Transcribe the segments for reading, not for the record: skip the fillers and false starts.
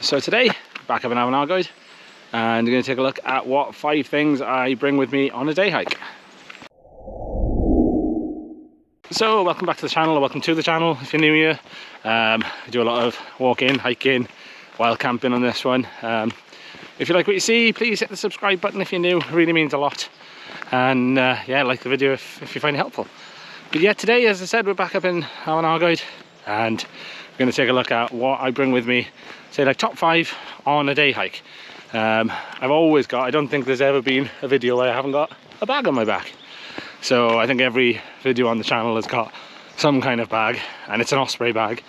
So today, back up in Avon Guide, and we're going to take a look at what 5 things I bring with me on a day hike. So welcome back to the channel, or welcome to the channel if you're new here. I do a lot of walking, hiking, wild camping on this one. If you like what you see, please hit the subscribe button if you're new, it really means a lot. And yeah, like the video if you find it helpful. But yeah, today, as I said, we're back up in Avon Guide, and we're going to take a look at what I bring with me, say like top 5 on a day hike. I've always got, I don't think there's ever been a video where I haven't got a bag on my back. So I think every video on the channel has got some kind of bag, and it's an Osprey bag.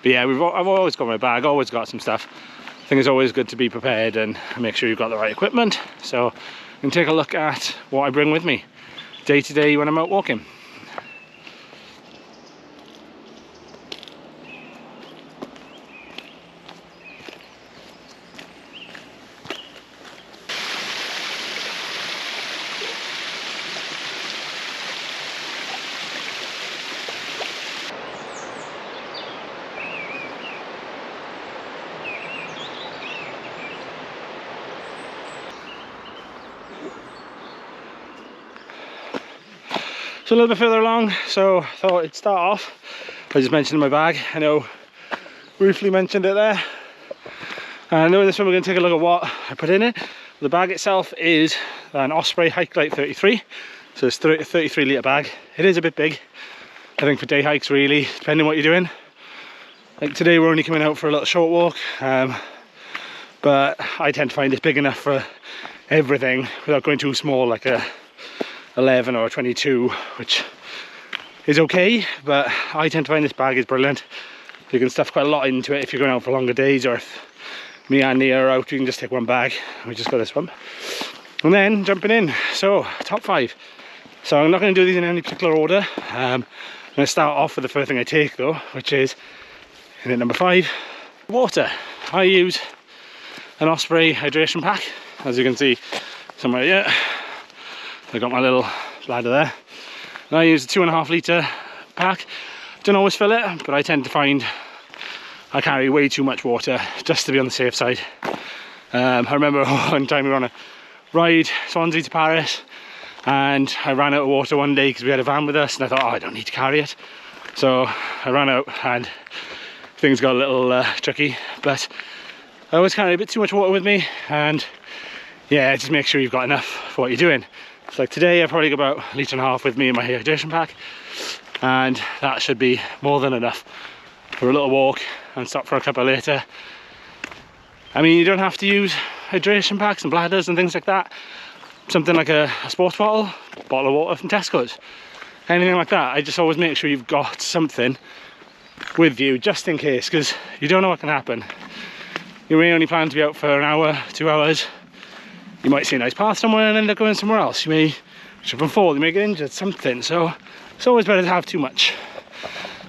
But yeah, I've always got my bag, always got some stuff. I think it's always good to be prepared and make sure you've got the right equipment. So we can take a look at what I bring with me day to day when I'm out walking. So a little bit further along, so I thought I'd start off by just mentioning my bag. I know briefly mentioned it there. And I know this one we're going to take a look at what I put in it. The bag itself is an Osprey Hikelite 33, so it's a 33 litre bag. It is a bit big, I think, for day hikes really, depending on what you're doing. Like today we're only coming out for a little short walk, but I tend to find it's big enough for everything without going too small, like a 11 or a 22, which is okay, but I tend to find this bag is brilliant. You can stuff quite a lot into it if you're going out for longer days, or if me and Nia are out, you can just take one bag. We just got this one. And then jumping in, so top 5. So I'm not going to do these in any particular order. I'm going to start off with the first thing I take though, which is in at number 5, water. I use an Osprey hydration pack, as you can see somewhere here. I got my little bladder there, and I use a 2.5 litre pack. Don't always fill it, but I tend to find I carry way too much water just to be on the safe side. I remember one time we were on a ride Swansea to Paris, and I ran out of water one day because we had a van with us, and I thought, oh, I don't need to carry it. So I ran out and things got a little tricky, but I always carry a bit too much water with me, and yeah, just make sure you've got enough for what you're doing. So like today I've probably got about 1.5 litres with me in my hydration pack, and that should be more than enough for a little walk and stop for a cuppa later. I mean, you don't have to use hydration packs and bladders and things like that. Something like a sports bottle of water from Tesco's, anything like that. I just always make sure you've got something with you just in case, because you don't know what can happen. You may only plan to be out for an hour, 2 hours. You might see a nice path somewhere and end up going somewhere else. You may trip and fall, you may get injured, something. So it's always better to have too much.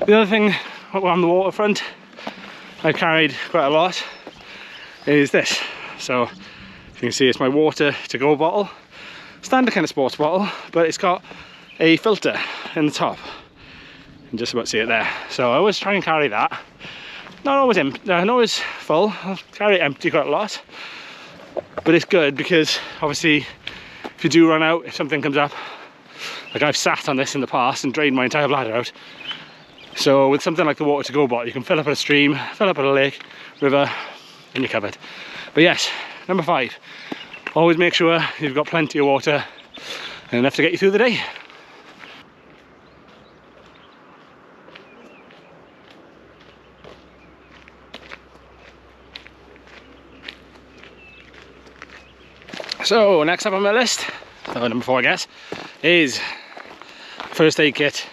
The other thing on the waterfront I've carried quite a lot is this. So you can see it's my water to go bottle. Standard kind of sports bottle, but it's got a filter in the top. You can just about see it there. So I always try and carry that. Not always full, I'll carry it empty quite a lot. But it's good because obviously if you do run out, if something comes up, like I've sat on this in the past and drained my entire bladder out. So with something like the water to go bottle, you can fill up at a stream, fill up at a lake, river, and you're covered. But yes, number 5, always make sure you've got plenty of water and enough to get you through the day. So next up on my list, number 4 I guess, is first aid kit.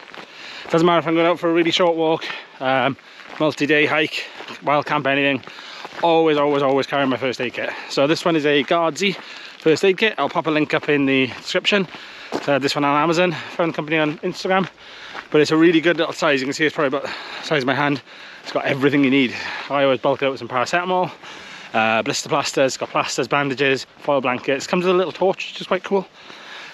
Doesn't matter if I'm going out for a really short walk, multi-day hike, wild camp, anything, always carry my first aid kit. So this one is a Gaurdsy first aid kit. I'll pop a link up in the description. This one on Amazon, found the company on Instagram, but it's a really good little size. You can see it's probably about the size of my hand. It's got everything you need. I always bulk it out with some paracetamol, blister plasters, it's got plasters, bandages, foil blankets. Comes with a little torch, which is quite cool.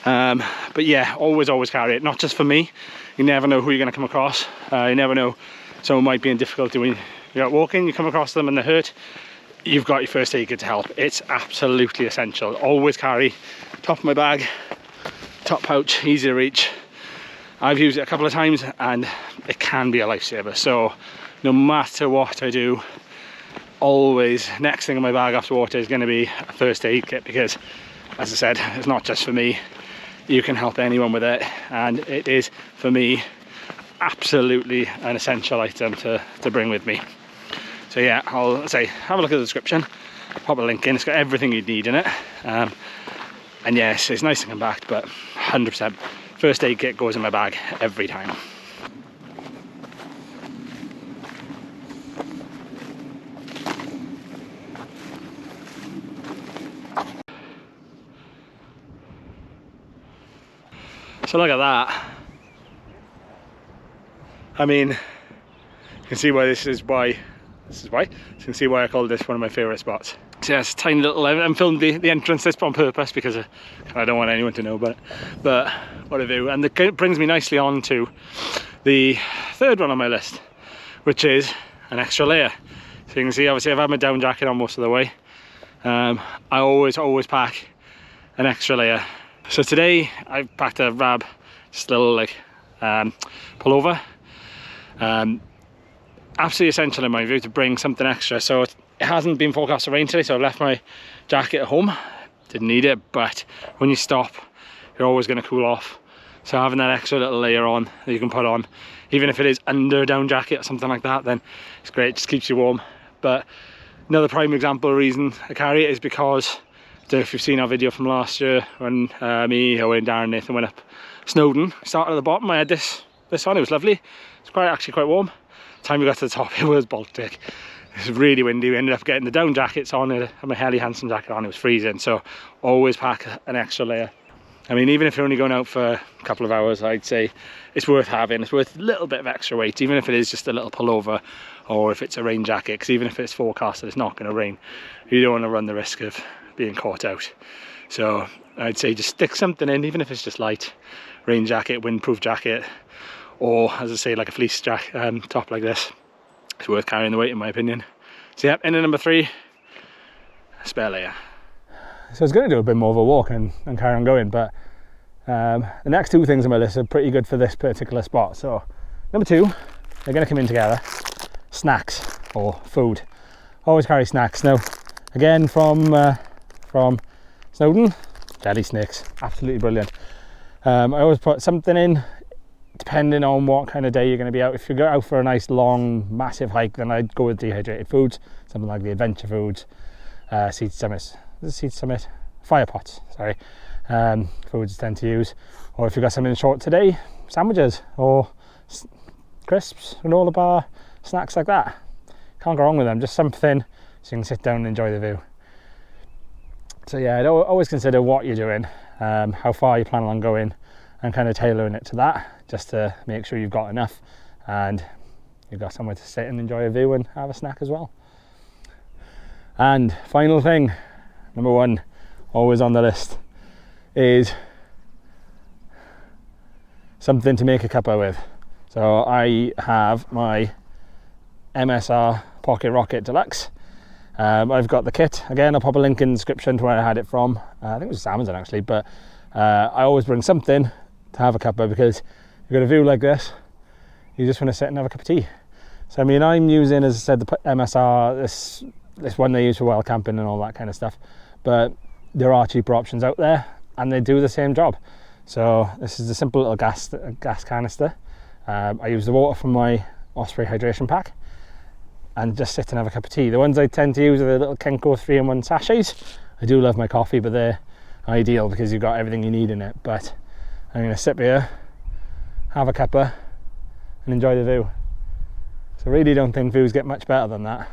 But yeah, always carry it, not just for me. You never know who you're going to come across. You never know, someone might be in difficulty when you're out walking, you come across them and they're hurt. you've got your first aid kit to help. It's absolutely essential. Always carry top of my bag, top pouch, easy to reach. I've used it a couple of times and it can be a lifesaver. So no matter what I do, always next thing in my bag after water is going to be a first aid kit, because as I said, it's not just for me. You can help anyone with it, and it is, for me, absolutely an essential item to bring with me. So yeah, I'll say have a look at the description, pop a link in. It's got everything you need in it, and yes, it's nice and compact, but 100% first aid kit goes in my bag every time. So look at that. I mean, you can see why this is why. You can see why I call this one of my favourite spots. So yeah, it's a tiny little, I'm filmed the entrance this on purpose because I don't want anyone to know about it. But what I do, and it brings me nicely on to the third one on my list, which is an extra layer. So you can see, obviously I've had my down jacket on most of the way. I always pack an extra layer. So today I've packed a Rab, just a little like pullover. Absolutely essential in my view to bring something extra. So it hasn't been forecast to rain today, so I've left my jacket at home. Didn't need it, but when you stop, you're always going to cool off. So having that extra little layer on that you can put on, even if it is under a down jacket or something like that, then it's great, it just keeps you warm. But another prime example reason I carry it is because, I don't know if you've seen our video from last year when me, Owen, Darren, Nathan went up Snowdon. Started at the bottom, I had this on, it was lovely. It's actually quite warm. By the time we got to the top, it was Baltic. It was really windy. We ended up getting the down jackets on, and my Helly Hansen jacket on. It was freezing, so always pack an extra layer. I mean, even if you're only going out for a couple of hours, I'd say it's worth having. It's worth a little bit of extra weight, even if it is just a little pullover, or if it's a rain jacket, because even if it's forecast that it's not going to rain, you don't want to run the risk of being caught out. So I'd say just stick something in, even if it's just light. Rain jacket, windproof jacket, or as I say, like a fleece top like this. It's worth carrying the weight in my opinion. So yeah, in at number 3, spare layer. So I was going to do a bit more of a walk and carry on going, but the next 2 things on my list are pretty good for this particular spot. So number 2, they're going to come in together. Snacks or food. Always carry snacks. Now again, from Snowdon, jelly snakes, absolutely brilliant. I always put something in, depending on what kind of day you're going to be out. If you go out for a nice long massive hike, then I'd go with dehydrated foods, something like the Adventure Foods, Seed Summit, Fire Pots, sorry, foods I tend to use. Or if you've got something short today, sandwiches or crisps, granola bar, snacks like that. Can't go wrong with them, just something so you can sit down and enjoy the view. So yeah, I'd always consider what you're doing, how far you plan on going, and kind of tailoring it to that, just to make sure you've got enough and you've got somewhere to sit and enjoy a view and have a snack as well. And final thing, number 1, always on the list, is something to make a cuppa with. So I have my MSR Pocket Rocket Deluxe. I've got the kit. Again, I'll pop a link in the description to where I had it from. I think it was Amazon actually, but I always bring something to have a cuppa, because you've got a view like this, you just want to sit and have a cup of tea. So I mean, I'm using, as I said, the MSR, this one they use for wild camping and all that kind of stuff, but there are cheaper options out there and they do the same job. So this is a simple little gas canister. I use the water from my Osprey hydration pack and just sit and have a cup of tea. The ones I tend to use are the little Kenko 3-in-1 sachets. I do love my coffee, but they're ideal because you've got everything you need in it. But I'm going to sit here, have a cuppa and enjoy the view. So I really don't think views get much better than that.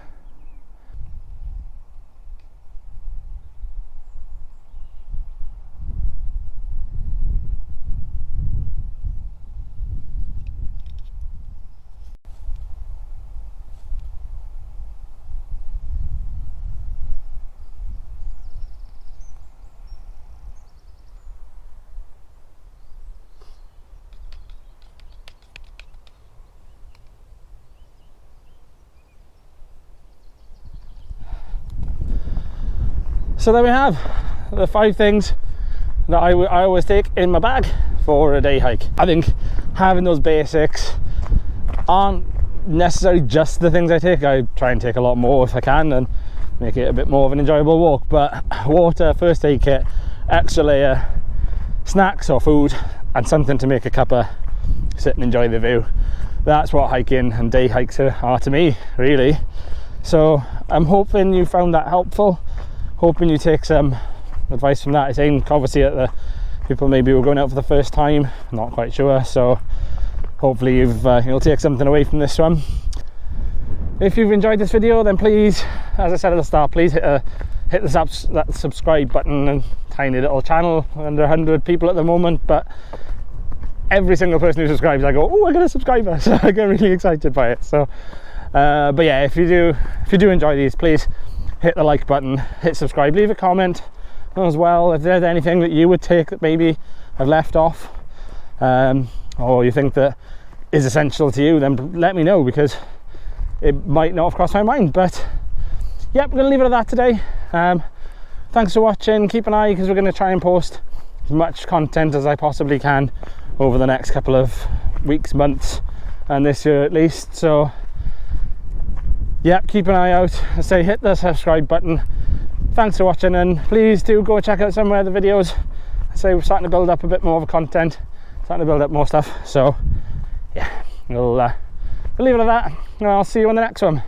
So there we have the 5 things that I always take in my bag for a day hike. I think having those basics aren't necessarily just the things I take. I try and take a lot more if I can and make it a bit more of an enjoyable walk, but water, first aid kit, extra layer, snacks or food, and something to make a cuppa, sit and enjoy the view. That's what hiking and day hikes are to me, really. So I'm hoping you found that helpful, hoping you take some advice from that. It's aimed obviously at the people maybe who are going out for the first time, not quite sure, so hopefully you'll take something away from this one. If you've enjoyed this video, then please, as I said at the start, please hit that subscribe button. And tiny little channel, under 100 people at the moment, but every single person who subscribes, I go, oh, I got a subscriber, so I get really excited by it. So but yeah, if you do enjoy these, please hit the like button, hit subscribe, leave a comment as well if there's anything that you would take that maybe I've left off, or you think that is essential to you, then let me know, because it might not have crossed my mind. But yeah, we're gonna leave it at that today. Thanks for watching. Keep an eye, because we're going to try and post as much content as I possibly can over the next couple of weeks, months, and this year at least. So yeah, keep an eye out. I say hit the subscribe button. Thanks for watching, and please do go check out some of the videos. I say we're starting to build up a bit more of a content, starting to build up more stuff. So yeah, we'll leave it at that, and I'll see you on the next one.